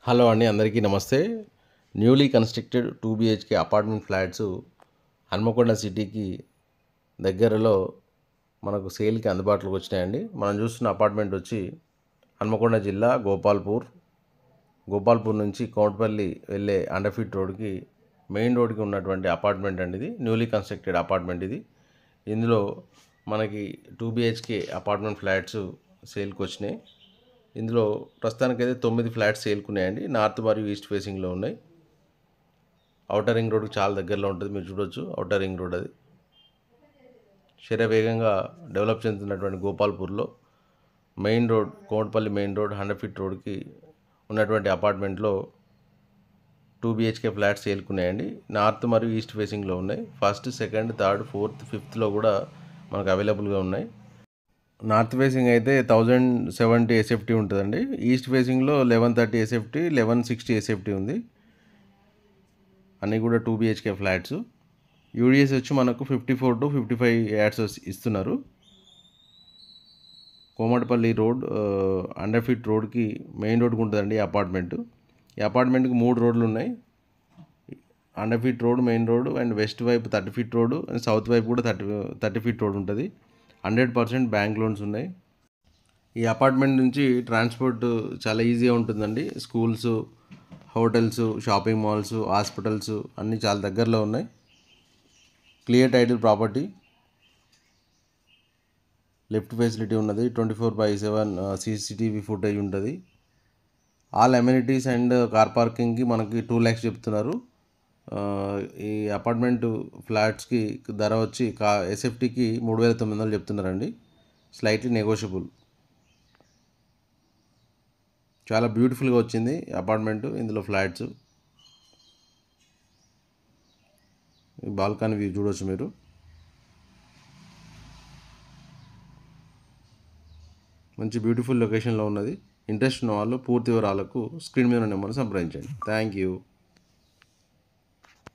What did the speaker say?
Hello అండి, అందరికీ నమస్తే. Newly constructed 2 BHK apartment flats Hanamkonda సిటీకి దగ్గరలో మనకు సేల్కి అందుబాటులోకి వచ్చినాయండి. మనం చూస్తున్న అపార్ట్మెంట్ వచ్చి హన్మకొండ జిల్లా గోపాల్పూర్ నుంచి కోమటిపల్లి వెళ్ళే అండర్ఫీట్ రోడ్కి మెయిన్ రోడ్కి ఉన్నటువంటి అపార్ట్మెంట్ అండి. ఇది న్యూలీ కన్స్ట్రక్టెడ్ అపార్ట్మెంట్. ఇందులో మనకి 2 బిహెచ్కే అపార్ట్మెంట్ ఫ్లాట్స్ సేల్కి వచ్చినాయి. ఇందులో ప్రస్తుతానికైతే 9 ఫ్లాట్స్ సేల్కున్నాయండి. నార్త్ మరియు ఈస్ట్ ఫేసింగ్లో ఉన్నాయి. ఔటర్ రింగ్ రోడ్కి చాలా దగ్గరలో ఉంటుంది. మీరు చూడొచ్చు, ఔటర్ రింగ్ రోడ్ అది. శరవేగంగా డెవలప్ చెందుతున్నటువంటి గోపాల్పూర్లో main road, Komatipalli main road, 100 feet రోడ్కి ఉన్నటువంటి అపార్ట్మెంట్లో 2 బిహెచ్కే ఫ్లాట్స్ సేల్కున్నాయండి. నార్త్ మరియు ఈస్ట్ ఫేసింగ్లో ఉన్నాయి. ఫస్ట్, సెకండ్, థర్డ్, ఫోర్త్, ఫిఫ్త్లో కూడా మనకు అవైలబుల్గా ఉన్నాయి. నార్త్ ఫేసింగ్ అయితే 1070 ఎస్ఎఫ్టీ ఉంటుందండి. ఈస్ట్ ఫేసింగ్లో 1130 ఎస్ఎఫ్టీ, 1160 ఎస్ఎఫ్టీ ఉంది. అన్నీ కూడా 2 బిహెచ్కే ఫ్లాట్స్. యూడిఎస్ వచ్చి మనకు 54 to 55 యాడ్స్ ఇస్తున్నారు. కోమటిపల్లి రోడ్, అండర్ఫీట్ రోడ్కి మెయిన్ రోడ్కి ఉంటుందండి ఈ అపార్ట్మెంట్. ఈ అపార్ట్మెంట్కి 3 రోడ్లు ఉన్నాయి. Hundred feet road, main road and west వైపు 30 ఫీట్ రోడ్ అండ్ సౌత్ వైపు కూడా 30 ఫీట్ రోడ్ ఉంటుంది. 100% బ్యాంక్ లోన్స్ ఉన్నాయి. ఈ అపార్ట్మెంట్ నుంచి ట్రాన్స్పోర్ట్ చాలా ఈజీగా ఉంటుందండి. Schools, hotels, shopping malls, hospitals అన్నీ చాలా దగ్గరలో ఉన్నాయి. Clear title property, lift facility ఉన్నది. 24/7 CCTV ఫుటేజ్ ఉంటుంది. ఆల్ అమ్యూనిటీస్ అండ్ కార్ పార్కింగ్కి మనకి 2 lakhs చెప్తున్నారు. ఈ అపార్ట్మెంట్ ఫ్లాట్స్కి ధర వచ్చి ఎస్ఎఫ్టీకి 3,900 చెప్తున్నారండి. Slightly negotiable. చాలా బ్యూటిఫుల్గా వచ్చింది అపార్ట్మెంట్. ఇందులో ఫ్లాట్స్, బాల్కనీ వ్యూ చూడవచ్చు మీరు. మంచి బ్యూటిఫుల్ లొకేషన్లో ఉన్నది. ఇంట్రెస్ట్ ఉన్న వాళ్ళు పూర్తి వివరాలకు స్క్రీన్ మీద నెంబర్ను సంప్రదించండి. Thank you.